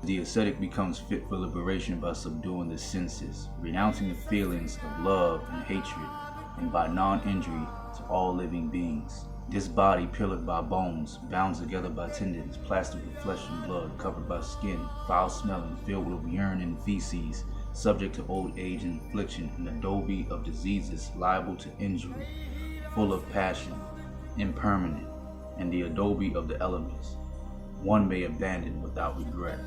The ascetic becomes fit for liberation by subduing the senses, renouncing the feelings of love and hatred, and by non-injury to all living beings. This body, pillared by bones, bound together by tendons, plastered with flesh and blood, covered by skin, foul-smelling, filled with urine and feces, subject to old age and affliction, an adobe of diseases liable to injury, full of passion, impermanent, and the adobe of the elements, one may abandon without regret.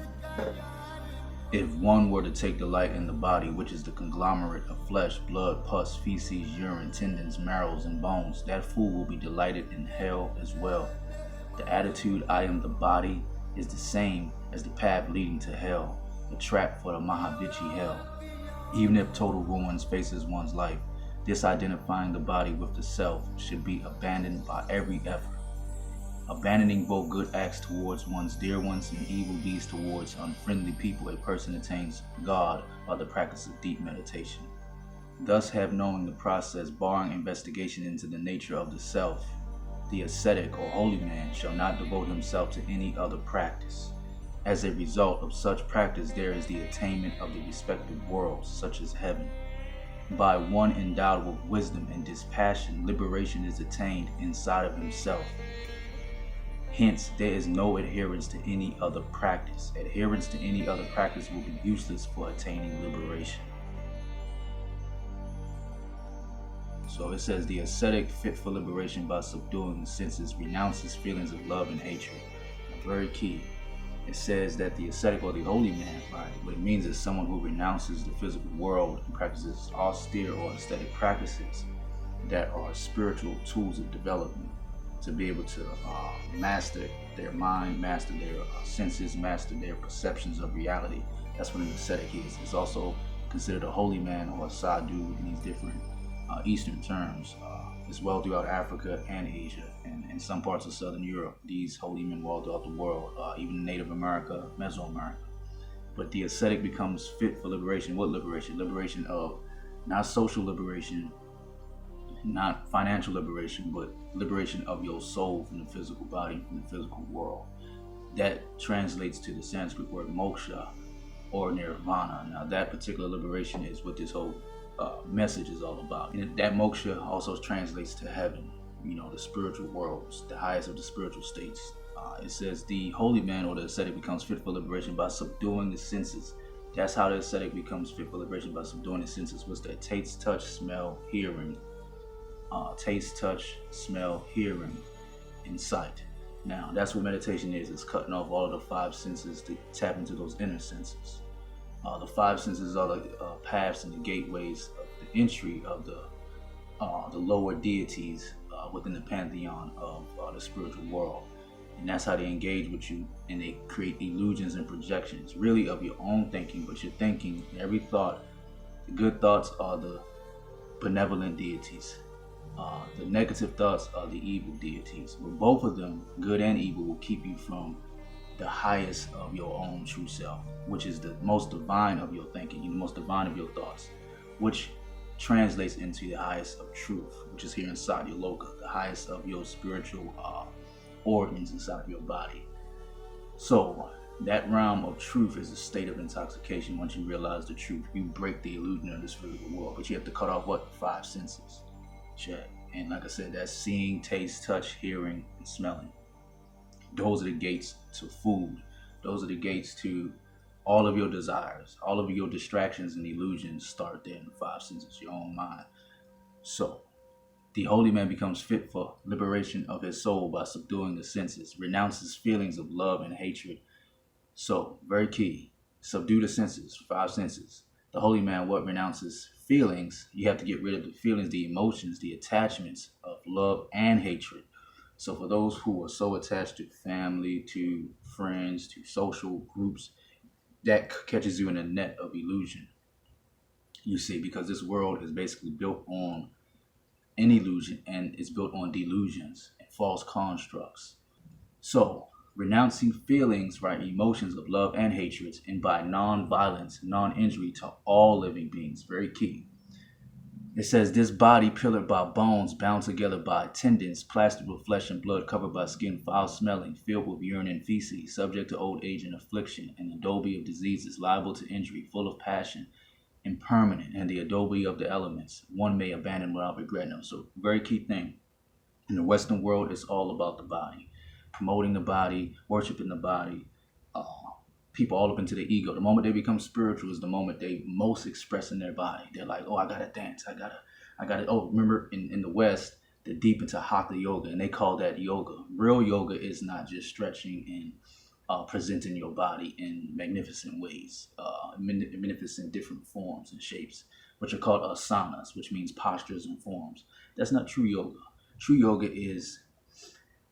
If one were to take delight in the body, which is the conglomerate of flesh, blood, pus, feces, urine, tendons, marrows, and bones, that fool will be delighted in hell as well. The attitude, I am the body, is the same as the path leading to hell, a trap for the Mahavichi hell. Even if total ruin faces one's life, this identifying the body with the self should be abandoned by every effort. Abandoning both good acts towards one's dear ones and evil deeds towards unfriendly people, a person attains God by the practice of deep meditation. Thus, have knowing the process, barring investigation into the nature of the self, the ascetic or holy man shall not devote himself to any other practice. As a result of such practice, there is the attainment of the respective worlds, such as heaven. By one endowed with wisdom and dispassion, liberation is attained inside of himself. Hence, there is no adherence to any other practice. Adherence to any other practice will be useless for attaining liberation. So it says, the ascetic, fit for liberation by subduing the senses, renounces feelings of love and hatred. Very key. It says that the ascetic or the holy man, right? What it means is someone who renounces the physical world and practices austere or aesthetic practices that are spiritual tools of development, to be able to master their mind, master their senses, master their perceptions of reality. That's what an ascetic is. It's also considered a holy man or a sadhu in these different Eastern terms, as well throughout Africa and Asia, and in some parts of Southern Europe. These holy men were all throughout the world, even Native America, Mesoamerica. But the ascetic becomes fit for liberation. What liberation? Liberation of not social liberation, not financial liberation, but liberation of your soul from the physical body, from the physical world. That translates to the Sanskrit word moksha or nirvana. Now that particular liberation is what this whole message is all about. And that moksha also translates to heaven, the spiritual worlds, the highest of the spiritual states. It says the holy man or the ascetic becomes fit for liberation by subduing the senses. That's how the ascetic becomes fit for liberation, by subduing the senses. What's that? Taste, touch, smell, hearing. Taste, touch, smell, hearing, and sight. Now, that's what meditation is. It's cutting off all of the five senses to tap into those inner senses. The five senses are the paths and the gateways of the entry of the lower deities within the pantheon of the spiritual world. And that's how they engage with you, and they create illusions and projections, really of your own thinking, but your thinking, every thought, the good thoughts are the benevolent deities. The negative thoughts are the evil deities. But both of them, good and evil, will keep you from the highest of your own true self, which is the most divine of your thinking, the most divine of your thoughts, which translates into the highest of truth, which is here inside your loka, the highest of your spiritual organs inside of your body. So that realm of truth is a state of intoxication. Once you realize the truth, you break the illusion of this physical world, but you have to cut off what? Five senses. Check. And like I said, that's seeing, taste, touch, hearing, and smelling. Those are the gates to food. Those are the gates to all of your desires. All of your distractions and illusions start there in the five senses, your own mind. So the holy man becomes fit for liberation of his soul by subduing the senses, renounces feelings of love and hatred. So, very key, subdue the senses, five senses. The holy man, what renounces feelings? You have to get rid of the feelings, the emotions, the attachments of love and hatred. So for those who are so attached to family, to friends, to social groups, that catches you in a net of illusion. You see, because this world is basically built on an illusion, and it's built on delusions and false constructs. So renouncing feelings, right, emotions of love and hatreds, and by non-violence, non-injury to all living beings, very key. It says, this body pillared by bones, bound together by tendons, plastered with flesh and blood, covered by skin, foul smelling, filled with urine and feces, subject to old age and affliction, an adobe of diseases, liable to injury, full of passion, impermanent, and the adobe of the elements, one may abandon without regret. Now, so very key thing. In the Western world, it's all about the body, promoting the body, worshiping the body. Uh, People all up into the ego. The moment they become spiritual is the moment they most express in their body. They're like, oh, I gotta dance. I gotta. Oh, remember in the West, they're deep into hatha yoga, and they call that yoga. Real yoga is not just stretching and presenting your body in magnificent ways, magnificent different forms and shapes, which are called asanas, which means postures and forms. That's not true yoga. True yoga is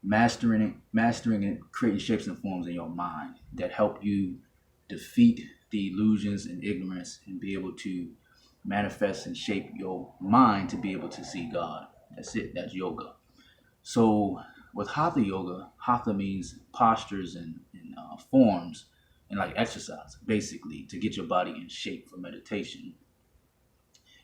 mastering and creating shapes and forms in your mind that help you defeat the illusions and ignorance and be able to manifest and shape your mind to be able to see God. That's it. That's yoga. So with hatha yoga, hatha means postures and forms and like exercise, basically, to get your body in shape for meditation.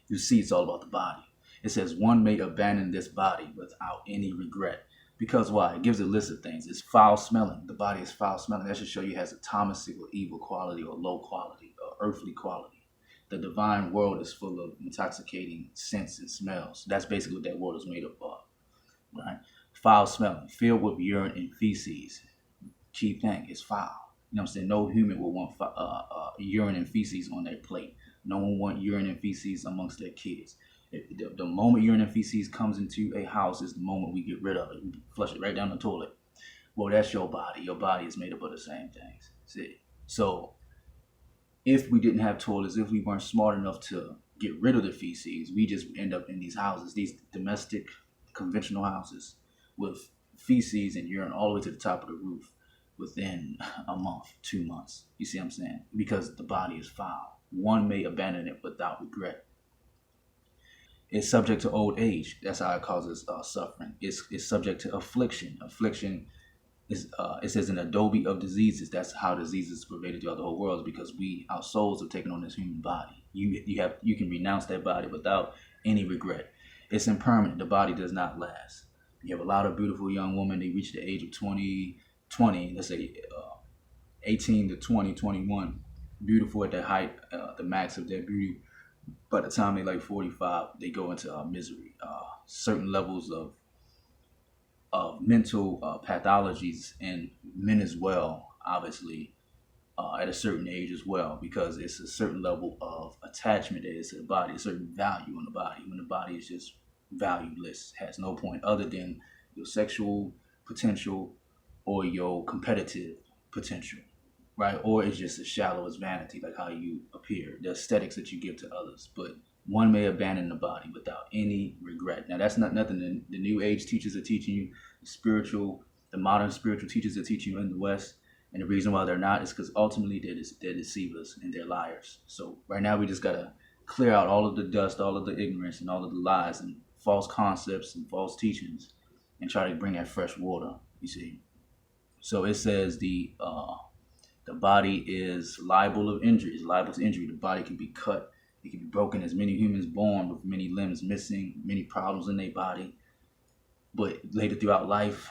You see, it's all about the body. It says one may abandon this body without any regret. Because why? It gives a list of things. It's foul smelling. The body is foul smelling. That should show you it has a tamasic or evil quality or low quality or earthly quality. The divine world is full of intoxicating scents and smells. That's basically what that world is made up of. Right? Foul smelling, filled with urine and feces. Key thing is foul. You know what I'm saying? No human will want urine and feces on their plate. No one want urine and feces amongst their kids. The moment urine and feces comes into a house is the moment we get rid of it. We flush it right down the toilet. Well, that's your body. Your body is made up of the same things. See? So if we didn't have toilets, if we weren't smart enough to get rid of the feces, we just end up in these houses, these domestic, conventional houses with feces and urine all the way to the top of the roof within a month, 2 months. You see what I'm saying? Because the body is foul. One may abandon it without regret. It's subject to old age. That's how it causes suffering. It's subject to affliction. Affliction is it says an adobe of diseases. That's how diseases pervaded throughout the whole world, because our souls have taken on this human body. You can renounce that body without any regret. It's impermanent. The body does not last. You have a lot of beautiful young women. They reach the age of 20, let's say 18 to 20, 21. Beautiful at their height, the max of their beauty. By the time they're like 45, they go into misery. Certain levels of mental pathologies in men as well, obviously, at a certain age as well, because it's a certain level of attachment that is to the body, a certain value in the body. When the body is just valueless, has no point other than your sexual potential or your competitive potential. Right? Or it's just as shallow as vanity, like how you appear, the aesthetics that you give to others. But one may abandon the body without any regret. Now, that's not nothing the New Age teachers are teaching you, the modern spiritual teachers are teaching you in the West. And the reason why they're not is because ultimately they're deceivers and they're liars. So right now we just got to clear out all of the dust, all of the ignorance, and all of the lies and false concepts and false teachings and try to bring that fresh water, you see. So it says the body is liable of injuries, liable to injury. The body can be cut. It can be broken. There's many humans born with many limbs missing, many problems in their body. But later throughout life,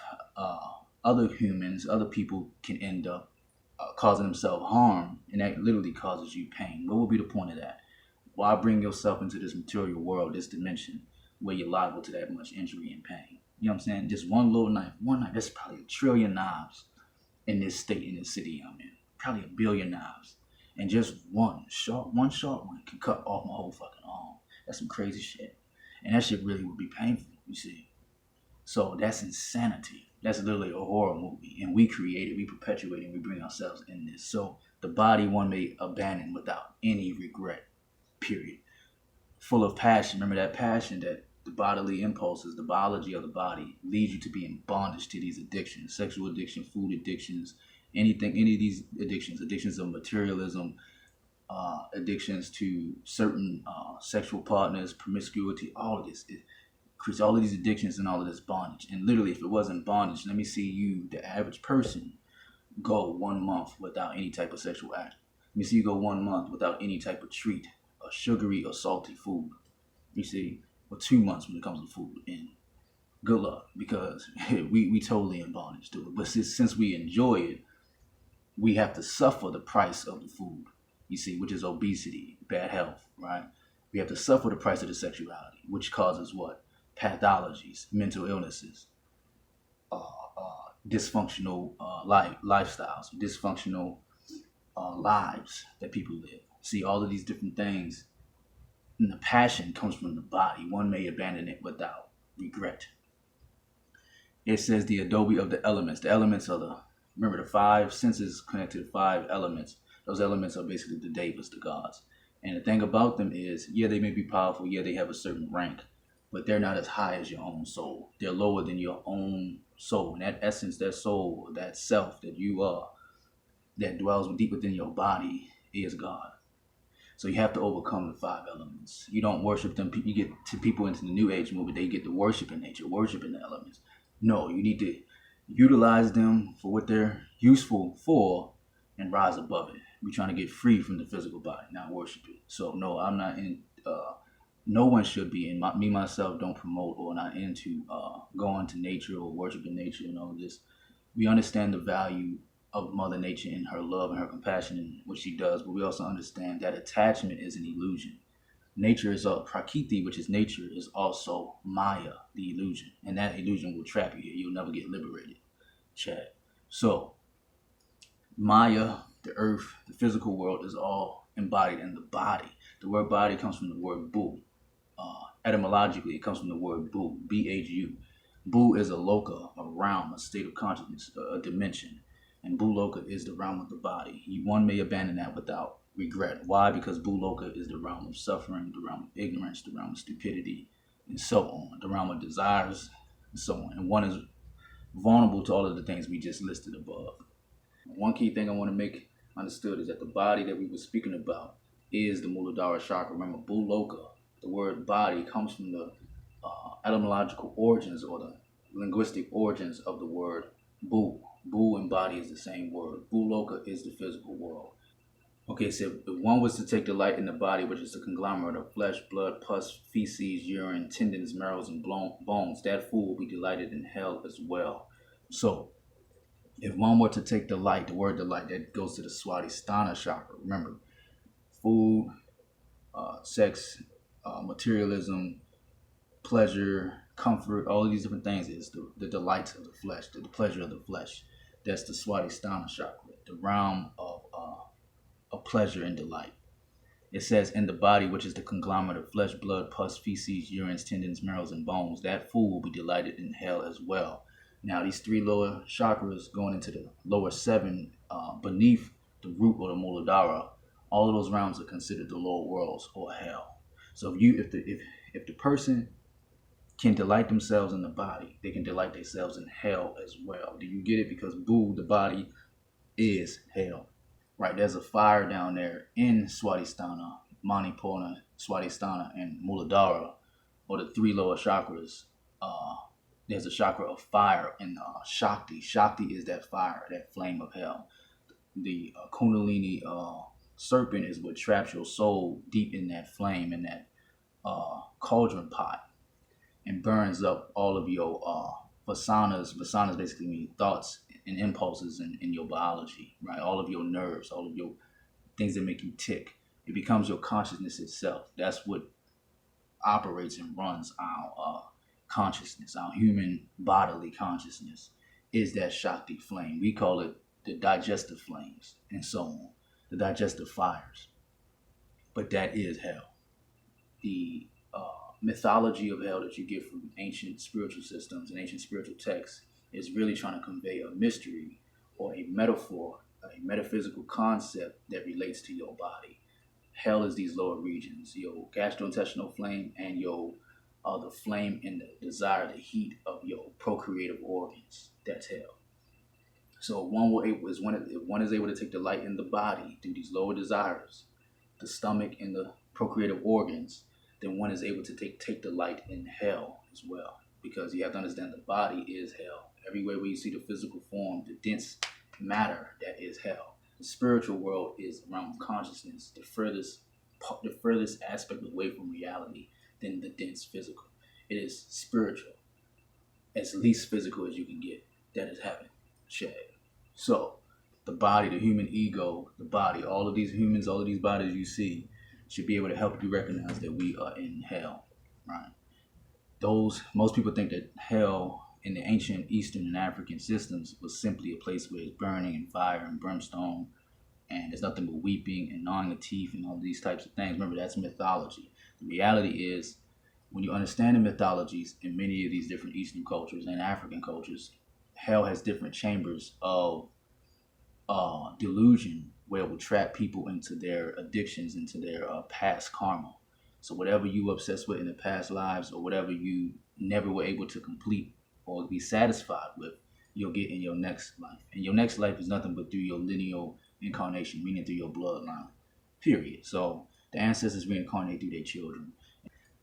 other humans, other people can end up causing themselves harm, and that literally causes you pain. What would be the point of that? Why bring yourself into this material world, this dimension, where you're liable to that much injury and pain? You know what I'm saying? Just one little knife, that's probably 1 trillion knives in this state, in this city I'm in. Probably 1 billion knives. And just one sharp one can cut off my whole fucking arm. That's some crazy shit. And that shit really would be painful, you see. So that's insanity. That's literally a horror movie. And we create it, we perpetuate it, and we bring ourselves in this. So the body one may abandon without any regret, period. Full of passion. Remember that passion, that the bodily impulses, the biology of the body leads you to be in bondage to these addictions, sexual addiction, food addictions, any of these addictions of materialism, addictions to certain sexual partners, promiscuity, all of this. It creates all of these addictions and all of this bondage. And literally, if it wasn't bondage, let me see you, the average person, go 1 month without any type of sexual act. Let me see you go 1 month without any type of treat, or sugary or salty food. You see, or 2 months when it comes to food. And good luck, because we totally in bondage to it. But since we enjoy it, we have to suffer the price of the food, you see, which is obesity, bad health, right? We have to suffer the price of the sexuality, which causes what? Pathologies, mental illnesses, dysfunctional lifestyles, dysfunctional lives that people live. See, all of these different things, and the passion comes from the body. One may abandon it without regret. It says the adobe of the elements. The elements are remember the five senses connected to five elements. Those elements are basically the devas, the gods. And the thing about them is, yeah, they may be powerful. Yeah, they have a certain rank, but they're not as high as your own soul. They're lower than your own soul. And that essence, that soul, that self that you are, that dwells deep within your body is God. So you have to overcome the five elements. You don't worship them. You get to people into the New Age movement, they get to worship in nature, worship in the elements. No, you need to utilize them for what they're useful for and rise above it. We're trying to get free from the physical body, not worship it. So no, I'm not in. No one should be in. Me myself don't promote or not into going to nature or worshiping nature and all this. We understand the value of Mother Nature and her love and her compassion and what she does, but we also understand that attachment is an illusion. Nature is prakriti, which is nature, is also Maya, the illusion, and that illusion will trap you here. You'll never get liberated, Chad. So Maya, the earth, the physical world is all embodied in the body. The word body comes from the word bu. Etymologically, it comes from the word bu, B-H-U. Bu is a loka, a realm, a state of consciousness, a dimension. And bu loka is the realm of the body. One may abandon that without regret. Why? Because bu loka is the realm of suffering, the realm of ignorance, the realm of stupidity, and so on. The realm of desires, and so on. And one is vulnerable to all of the things we just listed above. One key thing I want to make understood is that the body that we were speaking about is the Muladhara chakra. Remember, bu loka, the word body, comes from the etymological origins or the linguistic origins of the word bu. Bu and body is the same word. Bu loka is the physical world. Okay, so if one was to take delight in the body, which is the conglomerate of flesh, blood, pus, feces, urine, tendons, marrows, and bones, that fool will be delighted in hell as well. So, if one were to take delight, the word delight, that goes to the Swadhisthana chakra. Remember, food, sex, materialism, pleasure, comfort, all of these different things is the delights of the flesh, the pleasure of the flesh. That's the Swadhisthana chakra, the realm of pleasure and delight. It says, in the body, which is the conglomerate of flesh, blood, pus, feces, urines, tendons, marrows, and bones, that fool will be delighted in hell as well. Now, these three lower chakras going into the lower seven beneath the root or the Muladhara, all of those realms are considered the lower worlds or hell. So if the person can delight themselves in the body, they can delight themselves in hell as well. Do you get it? Because bu, the body, is hell. Right, there's a fire down there in Swadhisthana, Manipura, Swadhisthana, and Muladhara, or the three lower chakras. There's a chakra of fire in Shakti. Shakti is that fire, that flame of hell. The Kundalini serpent is what traps your soul deep in that flame, in that cauldron pot, and burns up all of your vasanas. Vasanas basically mean thoughts and impulses in your biology, right? All of your nerves, all of your things that make you tick. It becomes your consciousness itself. That's what operates and runs our consciousness, our human bodily consciousness, is that Shakti flame. We call it the digestive flames and so on, the digestive fires. But that is hell. The mythology of hell that you get from ancient spiritual systems and ancient spiritual texts is really trying to convey a mystery or a metaphor, a metaphysical concept that relates to your body. Hell is these lower regions, your gastrointestinal flame and your the flame and the desire, the heat of your procreative organs. That's hell. So if one is able to take delight in the body through these lower desires, the stomach and the procreative organs, then one is able to take delight in hell as well. Because you have to understand the body is hell. Everywhere where you see the physical form, the dense matter, that is hell. The spiritual world is the realm of consciousness, the furthest aspect away from reality than the dense physical. It is spiritual, as least physical as you can get. That is heaven. Shag. So, the body, the human ego, the body, all of these humans, all of these bodies you see should be able to help you recognize that we are in hell, right? Most people think that hell in the ancient Eastern and African systems was simply a place where it's burning and fire and brimstone and there's nothing but weeping and gnawing of teeth and all these types of things. Remember, that's mythology. The reality is, when you understand the mythologies in many of these different Eastern cultures and African cultures, hell has different chambers of delusion where it will trap people into their addictions, into their past karma. So whatever you were obsessed with in the past lives, or whatever you never were able to complete or be satisfied with, you'll get in your next life. And your next life is nothing but through your lineal incarnation, meaning through your bloodline, period. So the ancestors reincarnate through their children.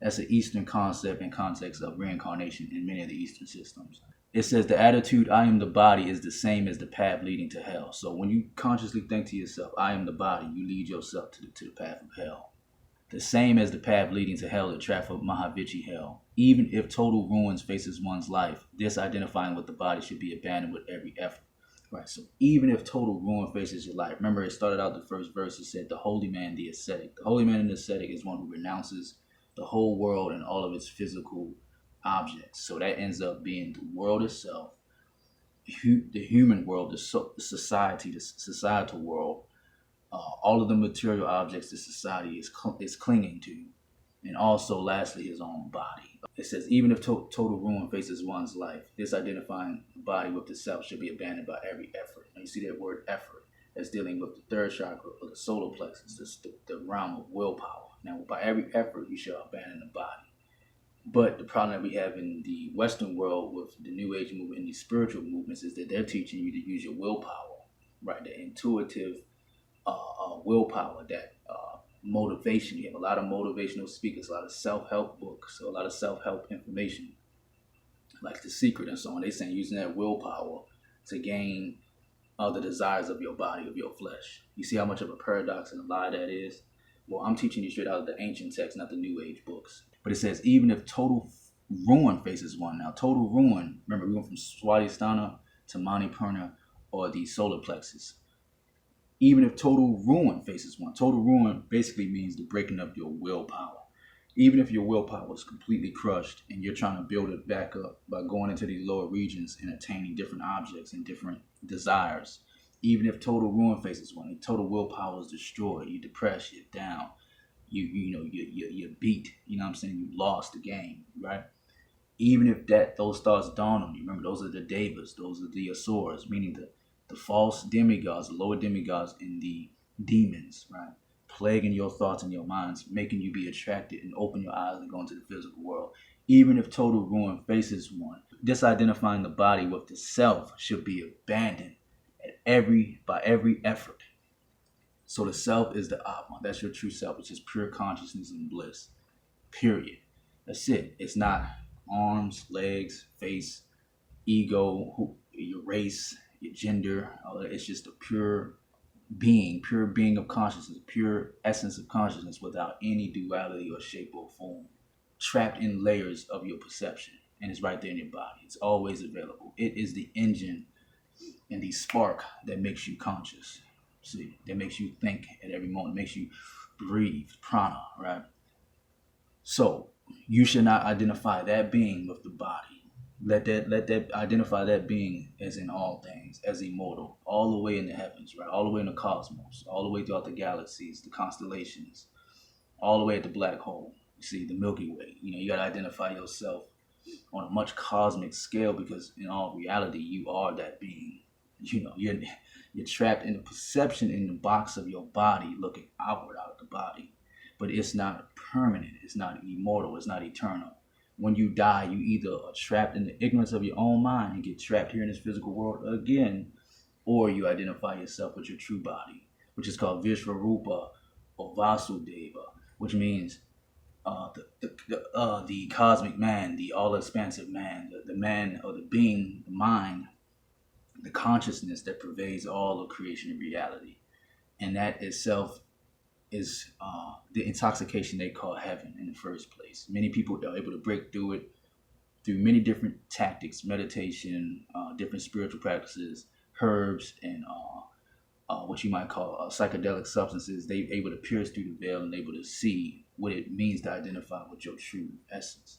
That's an Eastern concept and context of reincarnation in many of the Eastern systems. It says the attitude, I am the body, is the same as the path leading to hell. So when you consciously think to yourself, I am the body, you lead yourself to the path of hell. The same as the path leading to hell, the trap of Mahavichi hell. Even if total ruins faces one's life, this identifying with the body should be abandoned with every effort. Right, so even if total ruin faces your life, remember it started out the first verse, it said the holy man, the ascetic. The holy man and the ascetic is one who renounces the whole world and all of its physical objects. So that ends up being the world itself, the human world, the society, the societal world, all of the material objects that society is clinging to, and also lastly his own body. It says even if total ruin faces one's life, this identifying body with the self should be abandoned by every effort. And you see that word effort as dealing with the third chakra or the solar plexus, the realm of willpower. Now by every effort you shall abandon the body. But the problem that we have in the Western world with the New Age movement and these spiritual movements is that they're teaching you to use your willpower, right? The intuitive willpower, that motivation. You have a lot of motivational speakers, a lot of self-help books, a lot of self-help information, like The Secret and so on. They're saying using that willpower to gain the desires of your body, of your flesh. You see how much of a paradox and a lie that is? Well, I'm teaching you straight out of the ancient text, not the New Age books. But it says, even if total ruin faces one. Now, total ruin, remember, we went from Swadhisthana to Manipurna, or the solar plexus. Even if total ruin faces one. Total ruin basically means the breaking of your willpower. Even if your willpower is completely crushed and you're trying to build it back up by going into these lower regions and attaining different objects and different desires, even if total ruin faces one, and total willpower is destroyed, you're depressed, you're down, you're beat, you know what I'm saying? You lost the game, right? Even if those thoughts dawn on you, remember those are the devas, those are the asuras, meaning the false demigods, the lower demigods, and the demons, right? Plaguing your thoughts and your minds, making you be attracted and open your eyes and go into the physical world. Even if total ruin faces one, disidentifying the body with the self should be abandoned by every effort. So the self is the Atman. That's your true self, which is pure consciousness and bliss. Period. That's it. It's not arms, legs, face, ego, your race, your gender. It's just a pure being of consciousness, pure essence of consciousness without any duality or shape or form, trapped in layers of your perception. And it's right there in your body. It's always available. It is the engine and the spark that makes you conscious. See, that makes you think at every moment, makes you breathe, prana, right? So you should not identify that being with the body. Let that identify that being as in all things, as immortal, all the way in the heavens, right? All the way in the cosmos, all the way throughout the galaxies, the constellations, all the way at the black hole. You see, the Milky Way. You got to identify yourself on a much cosmic scale, because in all reality, you are that being. You're trapped in the perception in the box of your body, looking outward out of the body. But it's not permanent. It's not immortal. It's not eternal. When you die, you either are trapped in the ignorance of your own mind and get trapped here in this physical world again, or you identify yourself with your true body, which is called Vishvarupa or Vasudeva, which means the cosmic man, the all-expansive man, the man or the being, the mind, the consciousness that pervades all of creation and reality. And that itself is the intoxication they call heaven in the first place. Many people are able to break through it through many different tactics, meditation, different spiritual practices, herbs, and what you might call psychedelic substances. They're able to pierce through the veil and able to see what it means to identify with your true essence.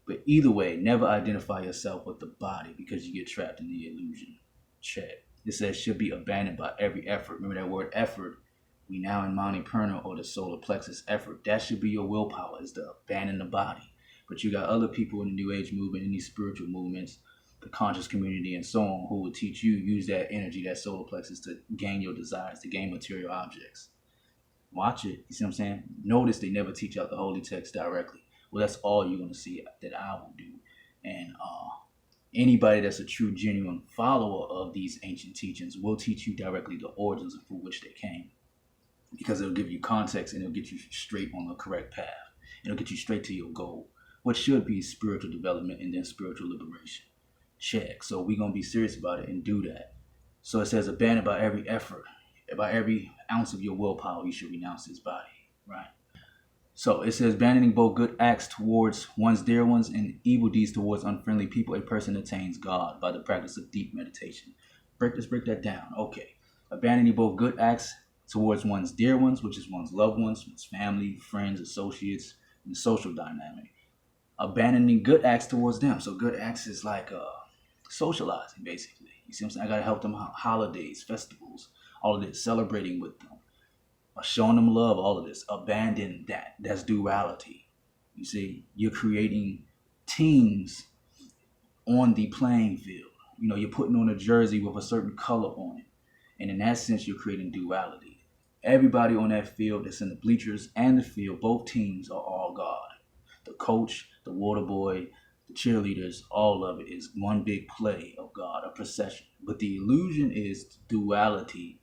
But either way, never identify yourself with the body because you get trapped in the illusion. Check. It says should be abandoned by every effort. Remember that word effort. We now in Mani Purna, or the solar plexus effort. That should be your willpower, is to abandon the body. But you got other people in the New Age movement, in these spiritual movements, the conscious community and so on, who will teach you use that energy, that solar plexus, to gain your desires, to gain material objects. Watch it. You see what I'm saying? Notice they never teach out the holy text directly. Well, that's all you're going to see that I will do. And anybody that's a true, genuine follower of these ancient teachings will teach you directly the origins of through which they came. Because it'll give you context and it'll get you straight on the correct path. It'll get you straight to your goal, which should be spiritual development and then spiritual liberation. Check. So we're going to be serious about it and do that. So it says, abandoned by every effort, by every ounce of your willpower, you should renounce this body, right? So it says, abandoning both good acts towards one's dear ones and evil deeds towards unfriendly people, a person attains God by the practice of deep meditation. Let's break that down. Okay. Abandoning both good acts towards one's dear ones, which is one's loved ones, one's family, friends, associates, and the social dynamic. Abandoning good acts towards them. So good acts is like socializing, basically. You see what I'm saying? I got to help them holidays, festivals, all of this, celebrating with them, showing them love, all of this. Abandon that. That's duality. You see, you're creating teams on the playing field. You know, you're putting on a jersey with a certain color on it. And in that sense, you're creating duality. Everybody on that field that's in the bleachers and the field, both teams are all God. The coach, the water boy, the cheerleaders, all of it is one big play of God, a procession. But the illusion is duality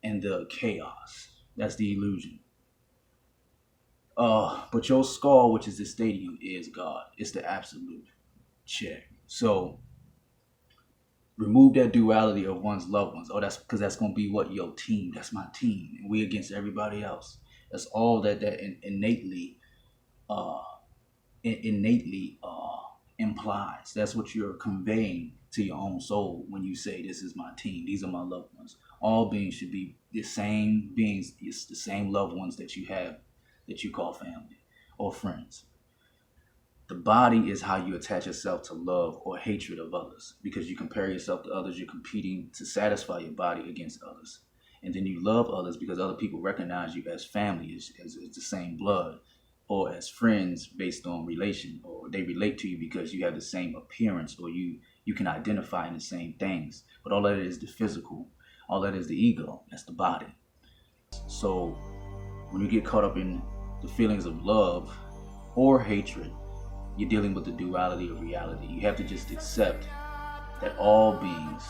and the chaos. That's the illusion. But your skull, which is the stadium, is God. It's the absolute. Check. So remove that duality of one's loved ones. Oh, that's because that's going to be what? Your team. That's my team. And we against everybody else. That's all that innately implies. That's what you're conveying to your own soul when you say, this is my team. These are my loved ones. All beings should be the same beings. It's the same loved ones that you have, that you call family or friends. The body is how you attach yourself to love or hatred of others. Because you compare yourself to others, you're competing to satisfy your body against others. And then you love others because other people recognize you as family, as the same blood, or as friends based on relation, or they relate to you because you have the same appearance, or you can identify in the same things. But all that is the physical, all that is the ego, that's the body. So when you get caught up in the feelings of love or hatred, you're dealing with the duality of reality. You have to just accept that all beings,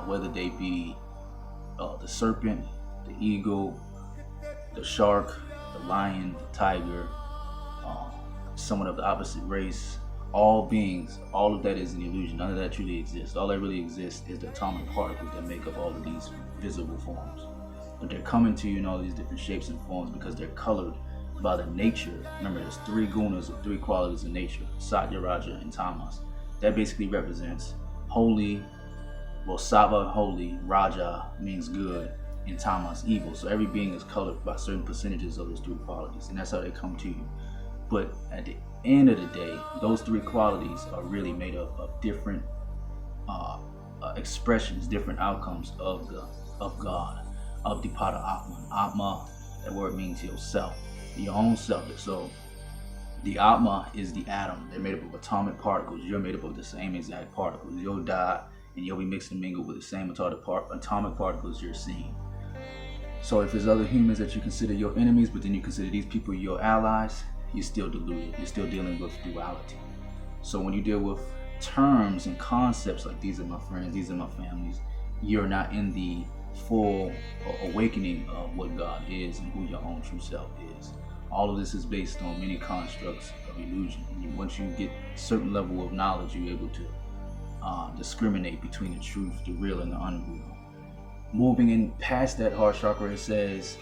whether they be the serpent, the eagle, the shark, the lion, the tiger, someone of the opposite race, all beings, all of that is an illusion. None of that truly exists. All that really exists is the atomic particles that make up all of these visible forms. But they're coming to you in all these different shapes and forms because they're colored by the nature. Remember, there's three gunas, or three qualities of nature: Satya, Raja, and Tamas. That basically represents holy. Well, Sattva, holy, Raja means good, and Tamas, evil. So every being is colored by certain percentages of those three qualities, and that's how they come to you. But at the end of the day, those three qualities are really made up of different expressions, different outcomes of God, of the Pada Atman. Atma, that word means yourself, your own self. So the Atma is the atom. They're made up of atomic particles. You're made up of the same exact particles. You'll die and you'll be mixed and mingled with the same atomic particles you're seeing. So if there's other humans that you consider your enemies, but then you consider these people your allies, you're still deluded. You're still dealing with duality. So when you deal with terms and concepts like these are my friends, these are my families, you're not in the full awakening of what God is and who your own true self is. All of this is based on many constructs of illusion. And once you get a certain level of knowledge, you're able to discriminate between the truth, the real, and the unreal. Moving in past that heart chakra, it says,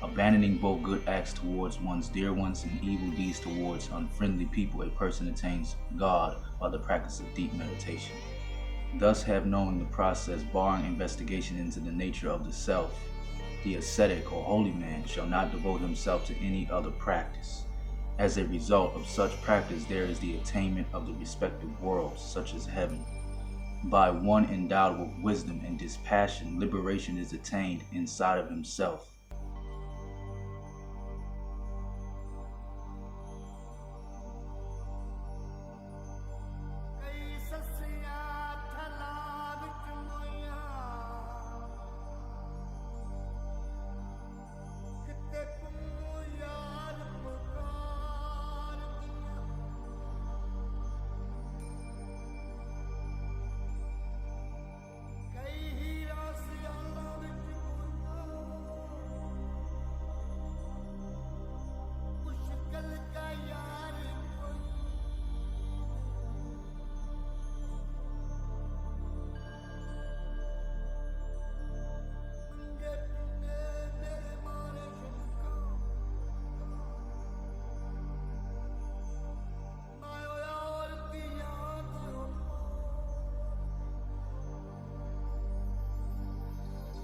Abandoning both good acts towards one's dear ones and evil deeds towards unfriendly people, a person attains God by the practice of deep meditation. Thus, have known the process, barring investigation into the nature of the self, the ascetic or holy man shall not devote himself to any other practice. As a result of such practice, there is the attainment of the respective worlds, such as heaven. By one endowed with wisdom and dispassion, liberation is attained inside of himself.